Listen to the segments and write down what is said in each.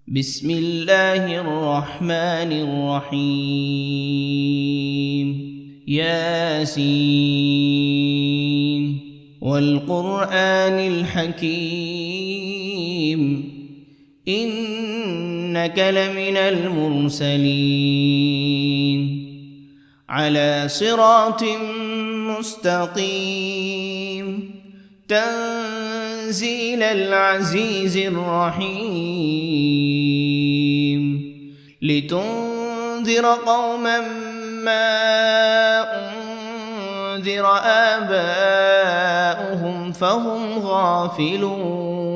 بسم الله الرحمن الرحيم ياسين والقرآن الحكيم إنك لمن المرسلين على صراط مستقيم تنزيل العزيز الرحيم لتنذر قوما ما أنذر آباؤهم فهم غافلون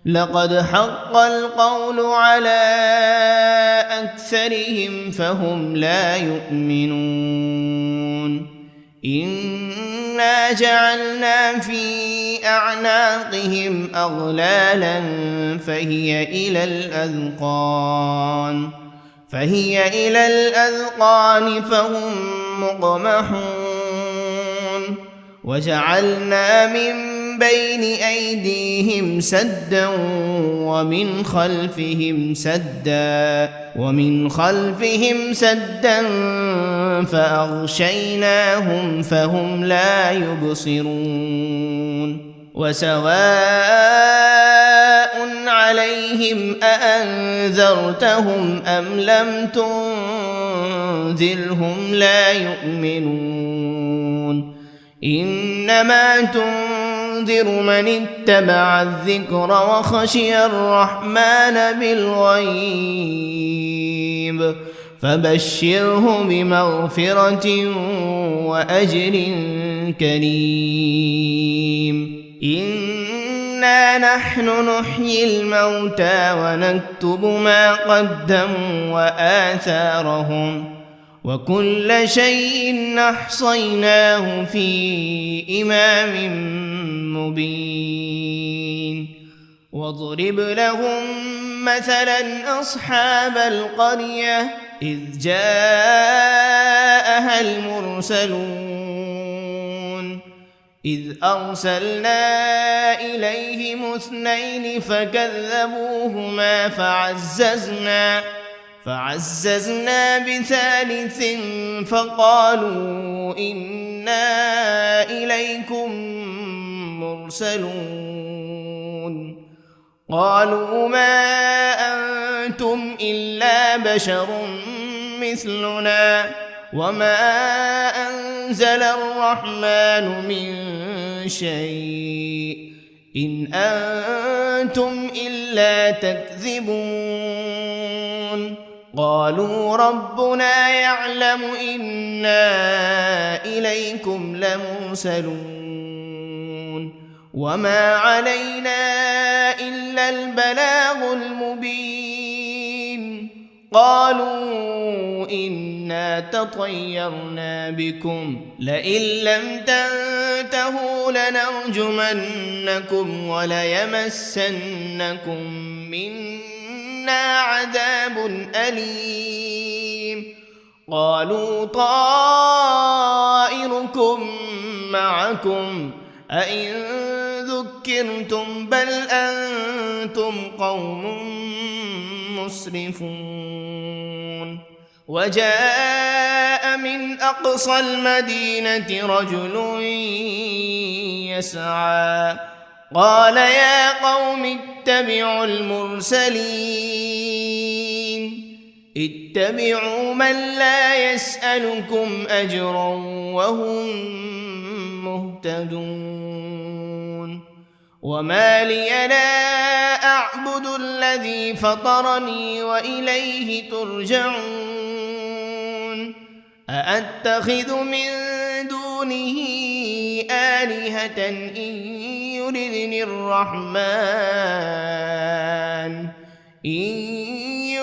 لقد حق القول على أكثرهم فهم لا يؤمنون إنا جعلنا في أعناقهم أغلالا فهي إلى الأذقان فهم مقمحون وجعلنا من بين أيديهم سدا ومن خلفهم سدا فأغشيناهم فهم لا يبصرون وسواء عليهم أأنذرتهم أم لم تنذرهم لا يؤمنون إنما تنذر من اتبع الذكر وخشي الرحمن بالغيب فبشره بمغفرة وأجر كريم إنا نحن نحيي الموتى ونكتب ما قدموا وآثارهم وكل شيء أحصيناه في إمام مبين واضرب لهم مثلا أصحاب القرية إذ جاءها المرسلون إذ أرسلنا إليهم 2 فكذبوهما فعززنا بثالث فقالوا إنا إليكم مرسلون قالوا ما أنتم إلا بشر مثلنا وما أنزل الرحمن من شيء إن أنتم إلا تكذبون قالوا ربنا يعلم إنا إليكم لمرسلون وما علينا إلا البلاغ المبين قالوا إنا تطيرنا بكم لئن لم تنتهوا لنرجمنكم وليمسنكم منا عذاب أليم قالوا طائركم معكم أئن ذكرتم بل أنتم قوم مسرفون وجاء من أقصى المدينة رجل يسعى قال يا قوم اتبعوا المرسلين اتبعوا من لا يسألكم أجرا وهم مهتدون وما لي لا أعبد الذي فطرني وإليه ترجعون أأتخذ من دونه آلهة إن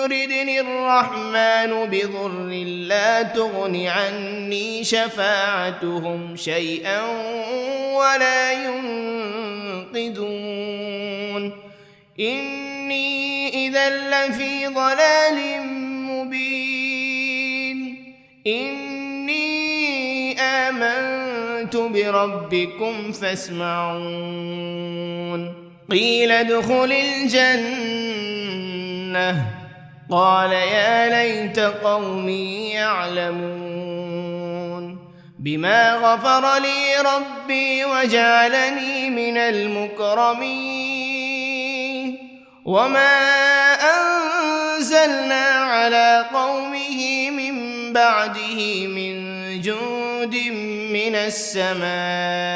يردني الرحمن بضر لا تغن عني شفاعتهم شيئا ولا ينقذون إني إذا لفي ضلال مبين إني آمنت بربكم فاسمعون قيل ادخل الجنة لأغوينه قال يا ليت قومي يعلمون بما غفر لي ربي وجعلني من المكرمين وما أنزلنا على قومه من بعده من جند من السماء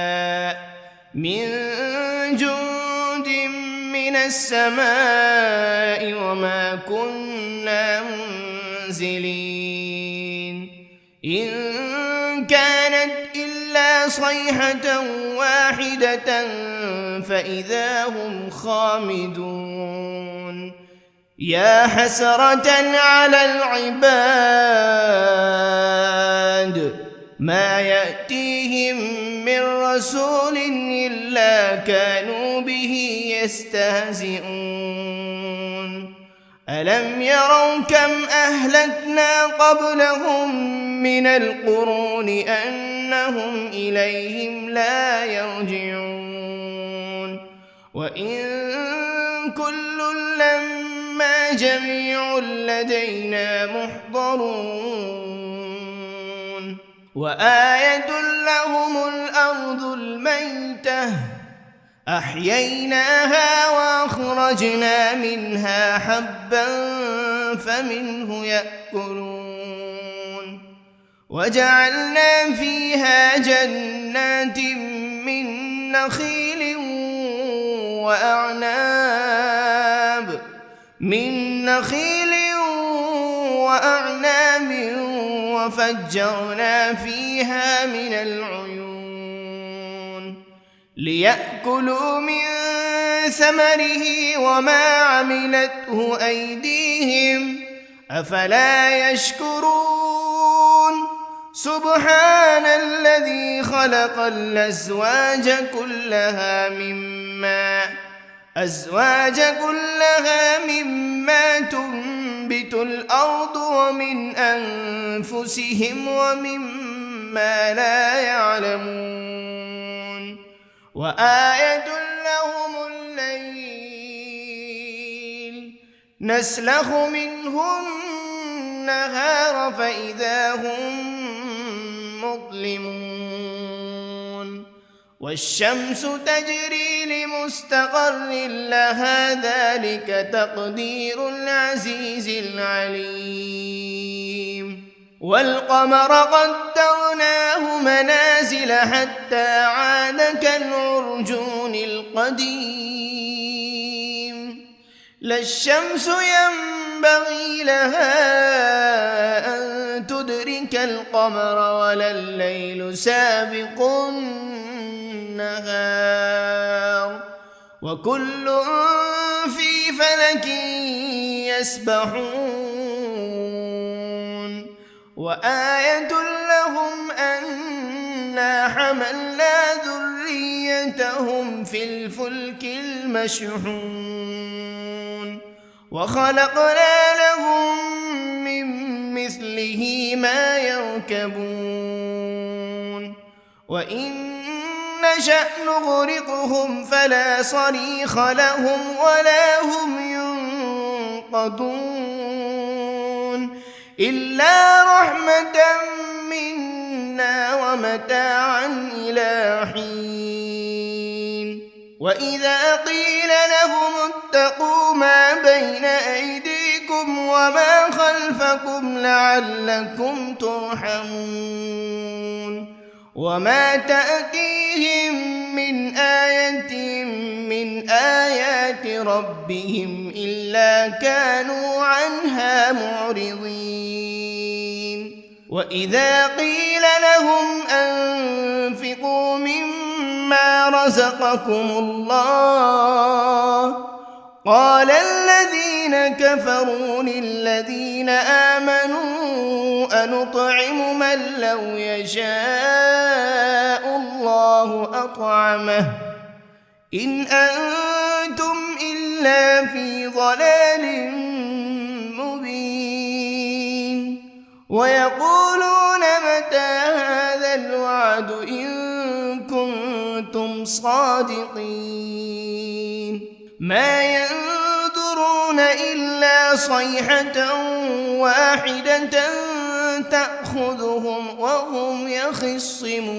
وما كنا منزلين إن كانت إلا صيحة واحدة فإذا هم خامدون يا حسرة على العباد ما يأتيهم من رسول إلا كانوا به يستهزئون ألم يروا كم أهلكنا قبلهم من القرون أنهم إليهم لا يرجعون وإن كل لما جميع لدينا محضرون وآية لهم الأرض الميتة أحييناها وأخرجنا منها حبا فمنه يأكلون وجعلنا فيها جنات من نخيل وأعناب وفجرنا فيها من العيون ليأكلوا من ثمره وما عملته أيديهم أفلا يشكرون سبحان الذي خلق الأزواج كلها مما تنبت الأرض ومن أنفسهم ومما لا يعلمون وآية لهم الليل نسلخ منه النهار فإذا هم مظلمون والشمس تجري لمستقر لها ذلك تقدير العزيز العليم والقمر قدرناه منازل حتى عاد كالعرجون القديم لا الشمس ينبغي لها أن تدرك القمر ولا الليل سابق النهار وكل في فلك يسبحون وآية لهم أنا حملنا ذريتهم في الفلك المشحون وخلقنا لهم من مثله ما يركبون وإن نشأ نغرقهم فلا صريخ لهم ولا هم ينقذون إلا رحمة منا ومتاعا إلى حين وإذا قيل لهم اتقوا ما بين أيديكم وما خلفكم لعلكم ترحمون وما تأتيهم من آية من آيات ربهم إلا كانوا عنها معرضين وإذا قيل لهم أنفقوا مما رزقكم الله قال الذين كفروا للذين آمنوا أنطعم من لو يشاء الله أطعمه إن أنتم إلا في ضلال مبين ويقولون متى هذا الوعد إن كنتم صادقين ما ينظرون إلا صيحة واحدة تأخذهم وهم يخصمون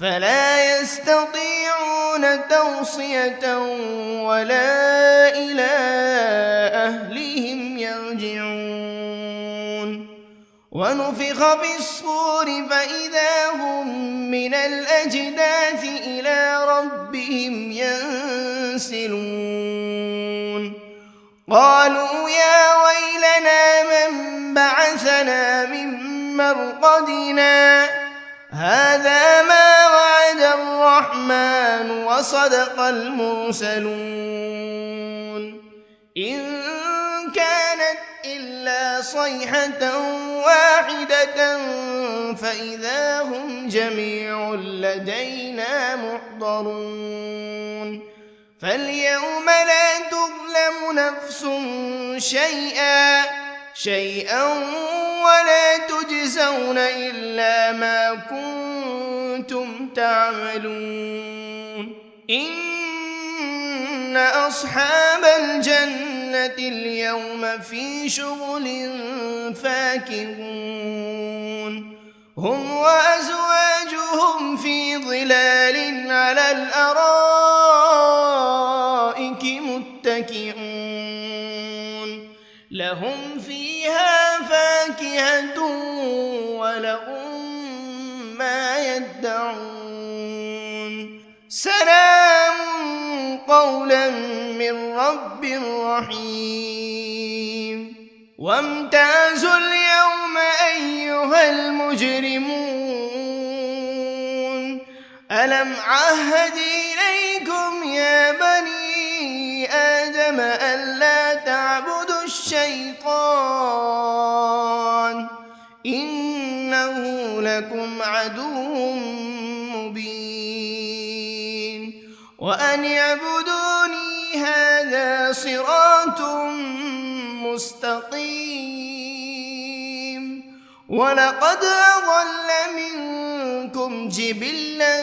فلا يستطيعون توصية ولا إلى أهلهم يرجعون ونفخ في الصور فإذا هم من الأجداث إلى ربهم ينسلون قالوا يا ويلنا من بعثنا من مرقدنا هذا ما وعد الرحمن وصدق المرسلون إن كانت إلا صيحة واحدة فإذا هم جميع لدينا محضرون فاليوم لا تظلم نفس شيئا ولا تجزون إلا ما كنتم تعملون إن أصحاب الجنة اليوم في شغل فاكهون هم وأزواجهم في ظلال على الأرائك متكئون لهم فيها فاكهة ولهم ما يدعون سلام قولا من رب رحيم وامتازوا اليوم أيها المجرمون ألم عهد إليكم يا بني آدم ألا تعبدوا الشيطان إنه لكم عدو مبين وأن اعبدوني هذا صراط مستقيم ولقد أضل منكم جبلا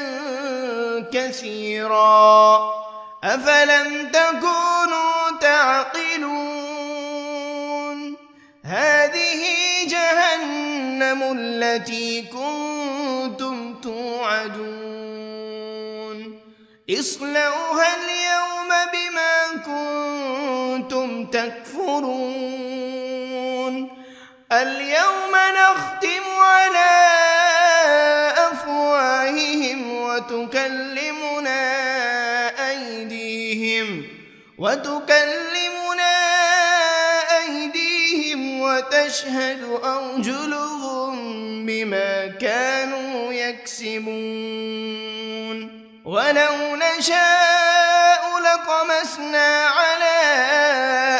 كثيرا أفلم تكونوا تعقلون هذه جهنم التي كنتم توعدون اصلوها اليوم بما كنتم تكفرون اليوم نختم على أفواههم وتكلمنا أيديهم وتشهد أرجلهم بما كانوا يكسبون ولو نشاء لطمسنا على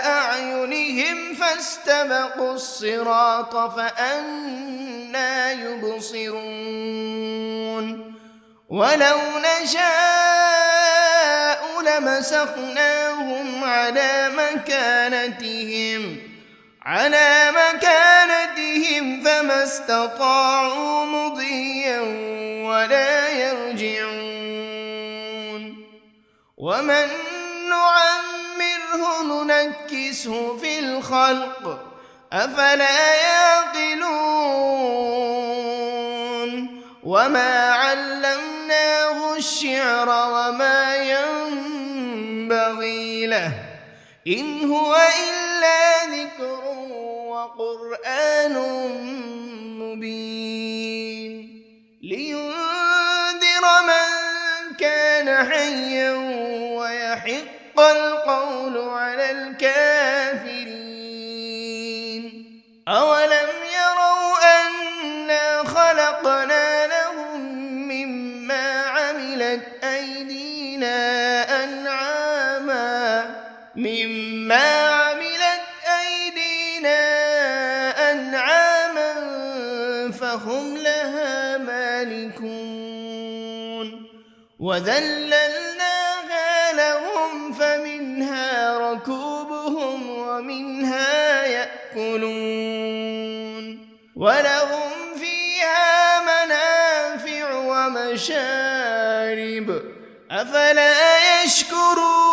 أعينهم فاستبقوا الصراط فأنى يبصرون ولو نشاء لمسخناهم على مكانتهم فما استطاعوا مضيا ولا يرجعون ومن نعمره ننكسه في الخلق أفلا يعقلون وما علمناه الشعر وما ينبغي له إن هو إلا ذكر وقرآن مبين لينذر من كان حيا ويحق القول على الكافرين أولم يروا أنا خلقنا لهم مما عملت أيدينا أنعاما فهم لها مالكون وذللناها لهم فمنها ركوبهم ومنها يأكلون ولهم فيها منافع ومشارب أفلا يشكرون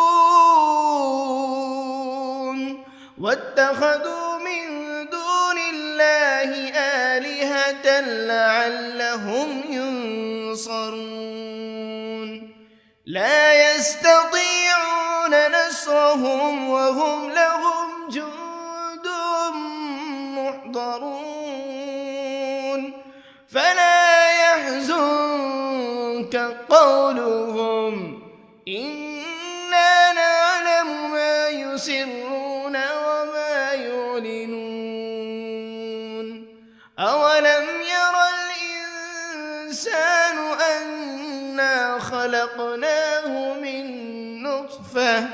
واتخذوا من دون الله آلهة لعلهم ينصرون لا يستطيعون نصرهم وهم لهم جند محضرون فلا يحزنك قولهم إنا نعلم ما يسرون وما يعلنون أولم ير الإنسان أنا خلقناه من نطفة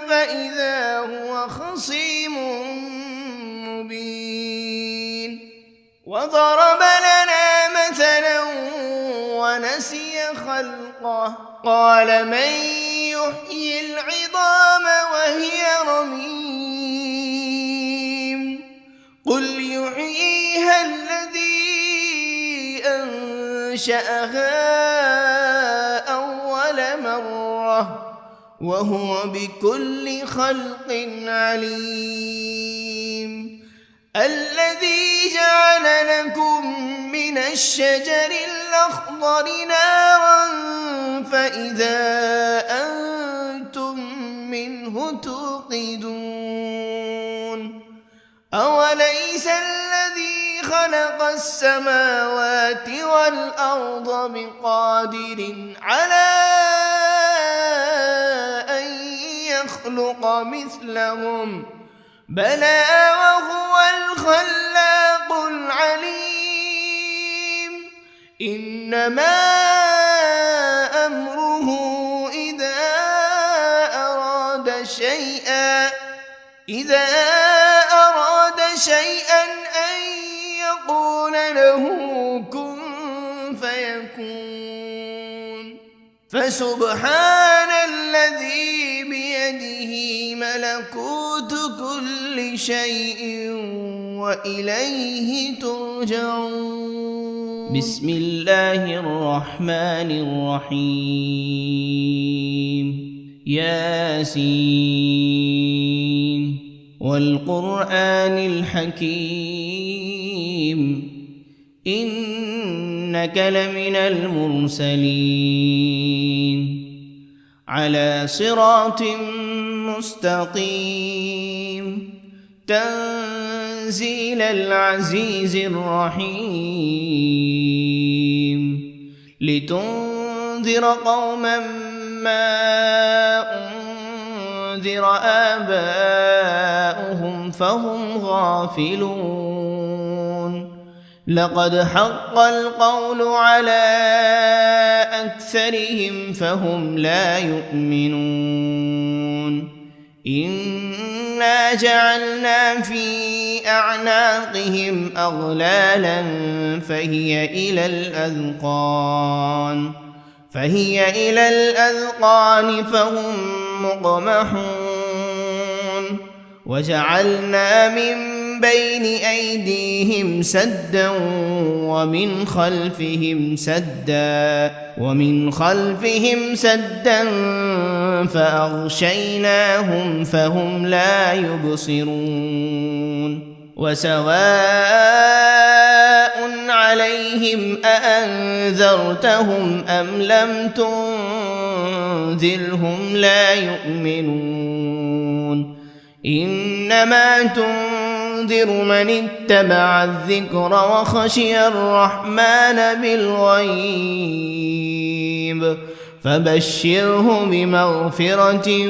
فإذا هو خصيم مبين وضرب لنا مثلا ونسي خلقه قال من يحيي العظام وهي رميم قل يحييها الذي أنشأها أول مرة وهو بكل خلق عليم الذي جعل لكم من الشجر الأخضر نارا فإذا أنتم منه توقدون أوليس الذي خلق السماوات والأرض بقادر على أن يخلق مثلهم بلى وهو الخلاق العليم إنما أمره إذا أراد شيئا أن يقول له كن فيكون فسبحان الذي بيده ملكوت كل شيء وإليه ترجعون بسم الله الرحمن الرحيم ياسين والقرآن الحكيم إنك لمن المرسلين على صراط مستقيم تنزيل العزيز الرحيم لتنذر قوما ما أنذر آباؤهم فهم غافلون لقد حق القول على أكثرهم فهم لا يؤمنون إنا جعلنا في أعناقهم أغلالا فهي إلى الأذقان فهم مقمحون وجعلنا من بين أيديهم سدا ومن خلفهم سدا فأغشيناهم فهم لا يبصرون وسواء عليهم أأنذرتهم أم لم تنذرهم لا يؤمنون إنما تنذر من اتبع الذكر وخشي الرحمن بالغيب فبشره بمغفرة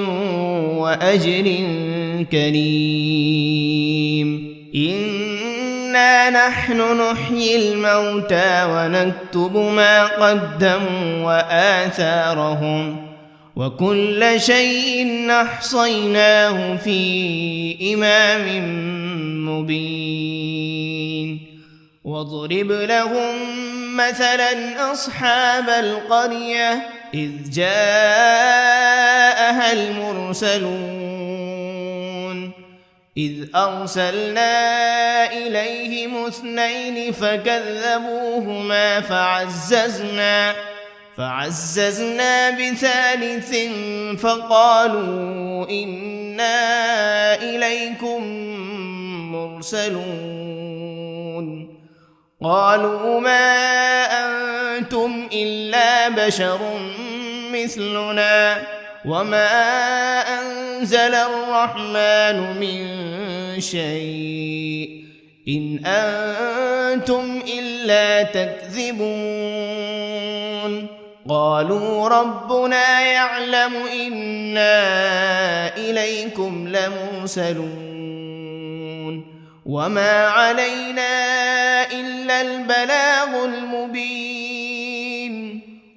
وأجر كريم إنا نحن نحيي الموتى ونكتب ما قدموا وآثارهم وكل شيء أحصيناه في إمام مبين واضرب لهم مثلا أصحاب القرية إذ جاءها المرسلون إذ أرسلنا إليهم 2 فكذبوهما فعززنا بثالث فقالوا إنا إليكم مرسلون قالوا ما أنتم إلا بشر مثلنا وما أنزل الرحمن من شيء إن أنتم إلا تكذبون قالوا ربنا يعلم إنا إليكم لمرسلون وما علينا إلا البلاغ المبين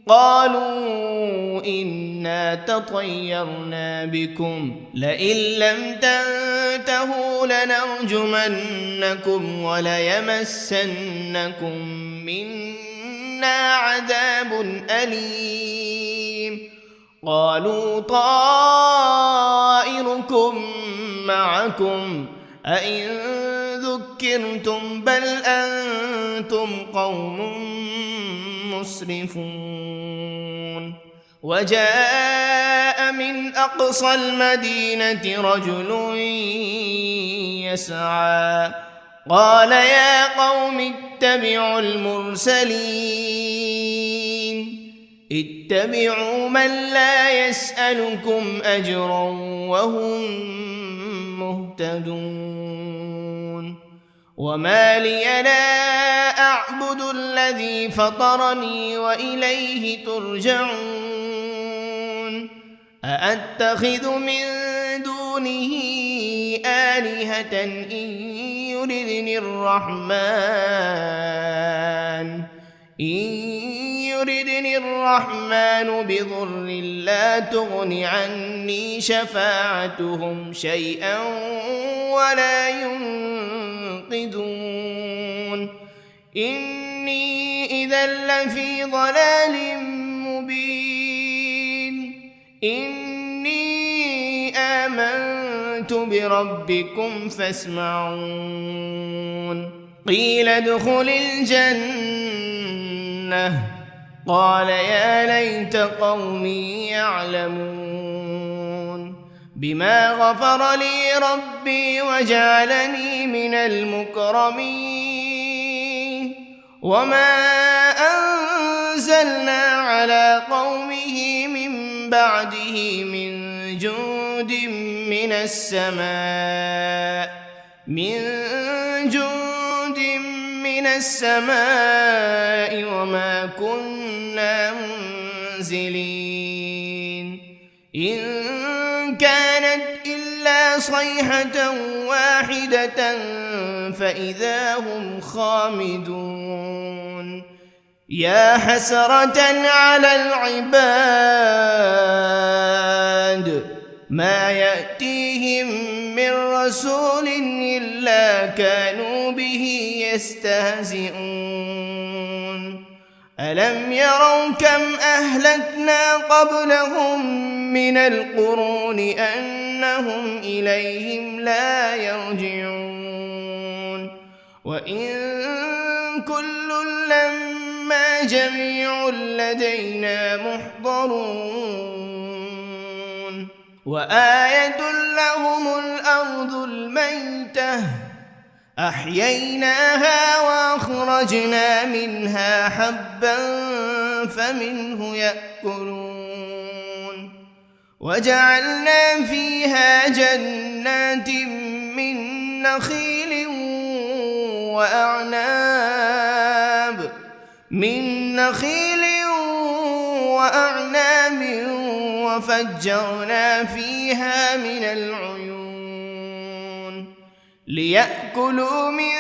قالوا إنا تطيرنا بكم لئن لم تنتهوا لنرجمنكم وليمسنكم منا عذاب أليم قالوا طائركم معكم أئن ذكرتم بل أنتم قوم مسرفون وجاء من أقصى المدينة رجل يسعى قال يا قوم اتبعوا المرسلين اتبعوا من لا يسألكم أجرا وهم مهتدون وما لي لا أعبد الذي فطرني وإليه ترجعون أأتخذ من دونه آلهة إن يردني الرحمن بضر لا تغن عني شفاعتهم شيئا ولا ينقذون إني إذا لفي ضلال مبين إني آمنت بربكم فاسمعون قيل ادخل الجنة قال يا ليت قومي يعلمون بما غفر لي ربي وجعلني من المكرمين وما أنزلنا على قومه من بعده من جند من السماء وما كنا منزلين إن كانت إلا صيحة واحدة فإذا هم خامدون يا حسرة على العباد ما يأتيهم من رسول إلا كانوا به يستهزئون ألم يروا كم أهلكنا قبلهم من القرون أنهم إليهم لا يرجعون وإن كل لما جميع لدينا محضرون وآية لهم الأرض الميتة أحييناها وأخرجنا منها حبا فمنه يأكلون وجعلنا فيها جنات من نخيل وأعناب وفجرنا فيها من العيون ليأكلوا من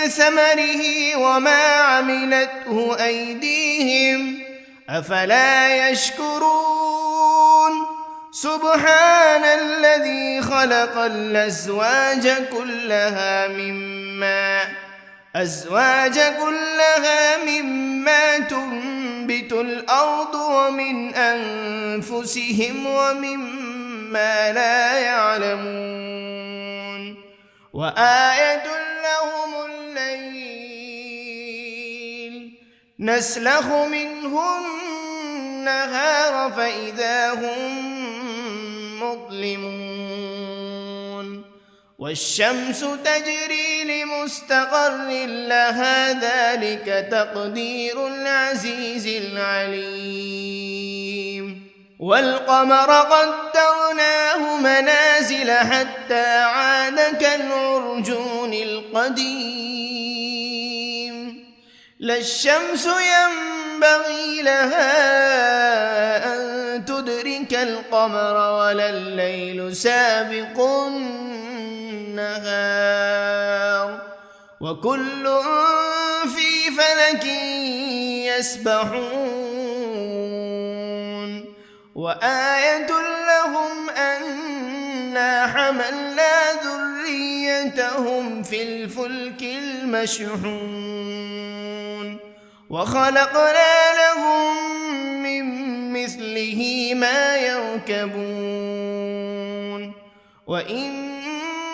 ثمره وما عملته أيديهم أفلا يشكرون سبحان الذي خلق الأزواج كلها مما تنبت الأرض ومن أنفسهم ومما لا يعلمون وآية لهم الليل نسلخ منه النهار فإذا هم مظلمون والشمس تجري لمستقر لها ذلك تقدير العزيز العليم والقمر قدرناه منازل حتى عاد كالعرجون القديم لا الشمس ينبغي لها أن تدرك القمر ولا الليل سابق النهار وكل في فلك يسبحون وآية لهم أنا حملنا ذريتهم في الفلك المشحون وخلقنا لهم من مثله ما يركبون وإن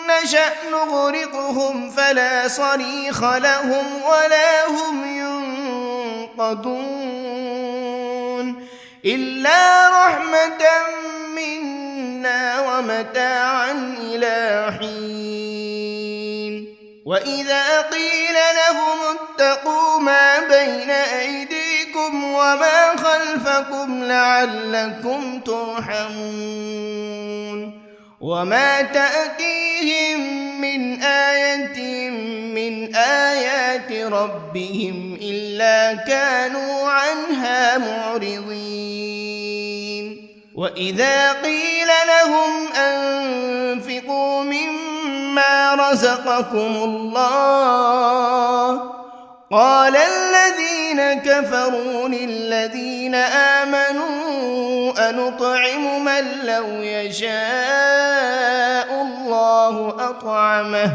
نشأ نغرقهم فلا صريخ لهم ولا هم ينقذون إلا رحمة منا ومتاعا إلى حين وإذا قيل لهم اتقوا ما بين أيديكم وما خلفكم لعلكم ترحمون وما تأتيهم من آية من آيات ربهم إلا كانوا عنها معرضين وإذا قيل لهم أنفقوا مما رزقكم الله قال الذين كفروا للذين آمنوا أنطعم من لو يشاء الله أطعمه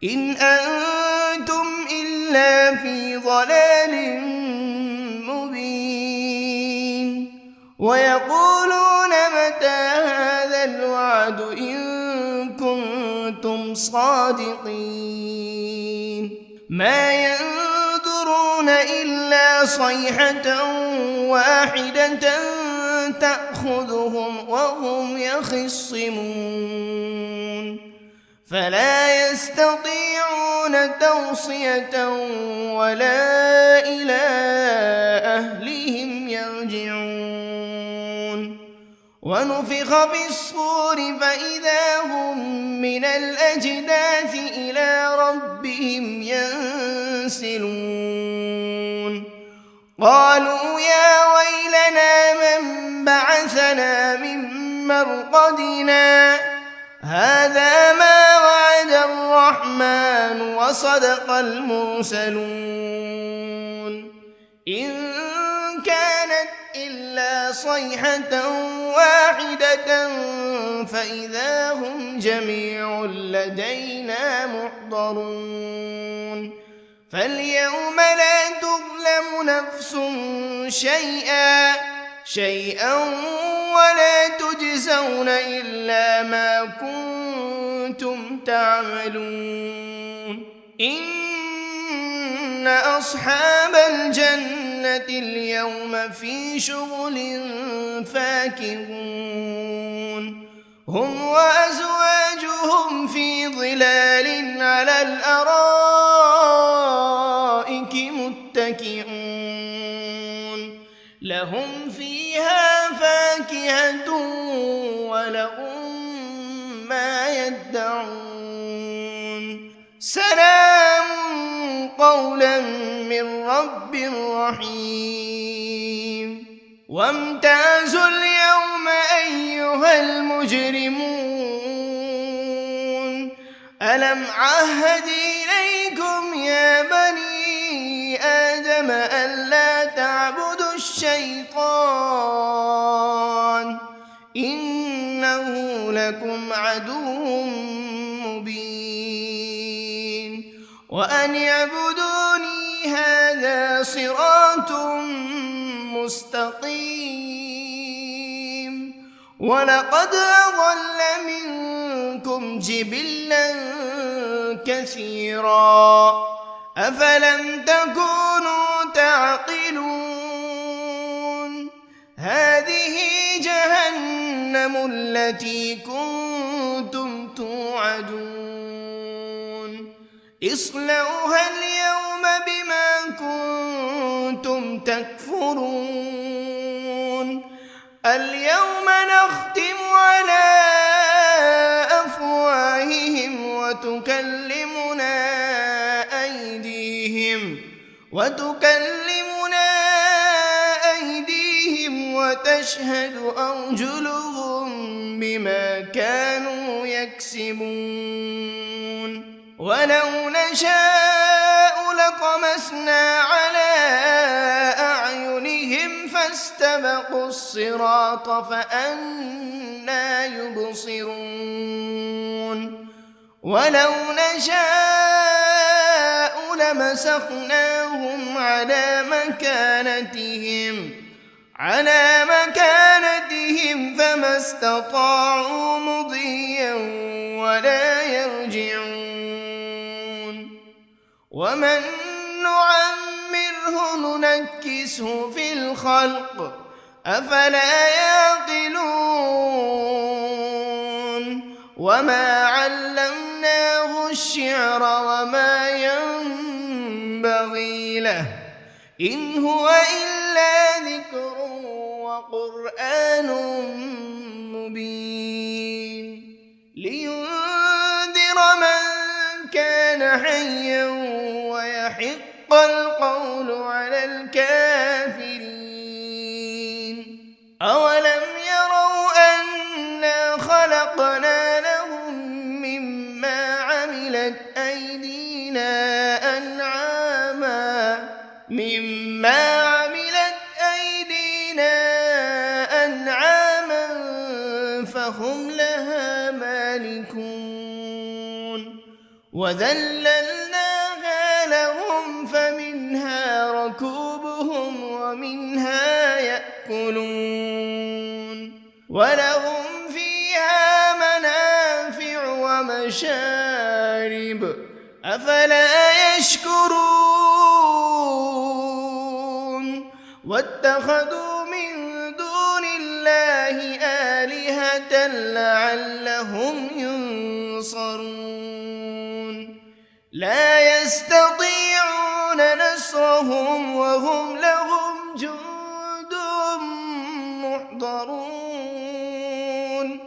إن أنتم إلا في ضلال مبين ويقولون متى هذا الوعد إن كنتم صادقين ما ينظرون إلا صيحة واحدة تأخذهم وهم يخصمون فلا يستطيعون توصية ولا إلى أهلهم يرجعون ونفخ بالصور فإذا هم من الأجداث إلى ربهم ينسلون قالوا يا ويلنا من بعثنا من مرقدنا هذا ما وعد الرحمن وصدق المرسلون إن كانت إلا صيحة واحدة فإذا هم جميع لدينا محضرون فاليوم لا تظلم نفس شيئا ولا تجزون إلا ما كنتم تعملون إن أصحاب الجنة اليوم في شغل فاكهون هم وأزواجهم في ظلال على الأرائك متكئون لهم فيها فاكهة ولهم ما يدعون سلام قولا من رب رحيم وامتازوا اليوم أيها المجرمون ألم عهد إليكم يا بني آدم ألا تعبدوا الشيطان إنه لكم عدو مبين وأن اعبدوني هذا صراط مستقيم ولقد أضل منكم جبلا كثيرا أفلم تكونوا تعقلون جهنم التي كنتم توعدون اصلوها اليوم بما كنتم تكفرون اليوم نختم على أفواههم وتكلمنا أيديهم وتشهد أرجلهم بما كانوا يكسبون ولو نشاء لطمسنا على أعينهم فاستبقوا الصراط فأنى يبصرون ولو نشاء لمسخناهم على مكانتهم فما استطاعوا مضيا ولا يرجعون ومن نعمره ننكسه في الخلق أفلا يعقلون وما علمناه الشعر وما ينبغي له إن هو إلا ذكر وقرآن مبين لينذر من كان حيا ويحق القول على الكافرين أولم يروا أنا خلقنا لهم مما عملت أيدينا أنعاما فهم لها مالكون وذللناها لهم فمنها ركوبهم ومنها يأكلون ولهم فيها منافع ومشارب أفلا يشكرون واتخذوا من دون الله آلهة لعلهم ينصرون لا يستطيعون نصرهم وهم لهم جند محضرون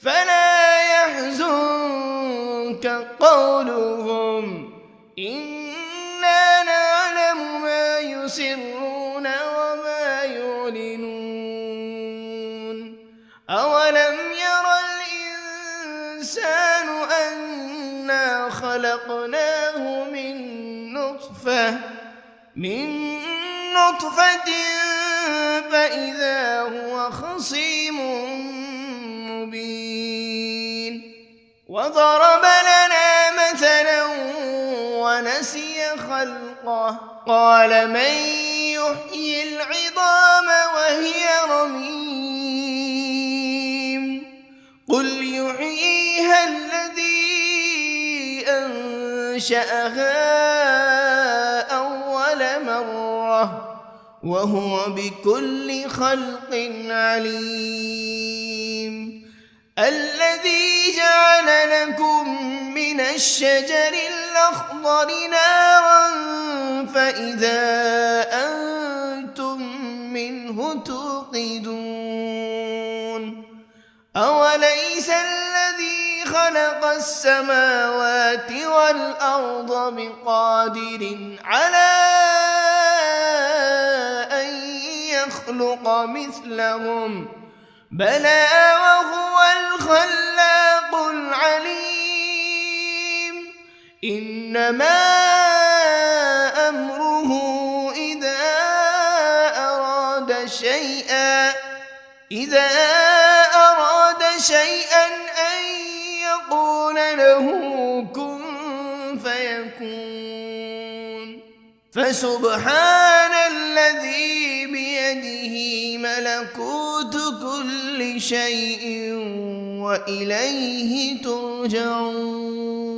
فلا يحزنك قولهم إنا نعلم ما يسرون وما يعلنون أولم ير الإنسان أنا خلقناه من نطفة فإذا هو خصيم مبين وضرب لنا مثلا ونسي خلقه قال من يحيي العظام وهي رميم قل يحييها الذي أنشأها أول مرة وهو بكل خلق عليم الذي جعل لكم من الشجر الأخضر نارا فإذا أنتم منه توقدون أوليس الذي خلق السماوات والأرض بقادر على أن يخلق مثلهم بلى وهو الخلاق العليم إنما أمره إذا أراد شيئا أن يقول له كن فيكون فسبحان الذي بيده ملكوت كل شيء وإليه ترجعون.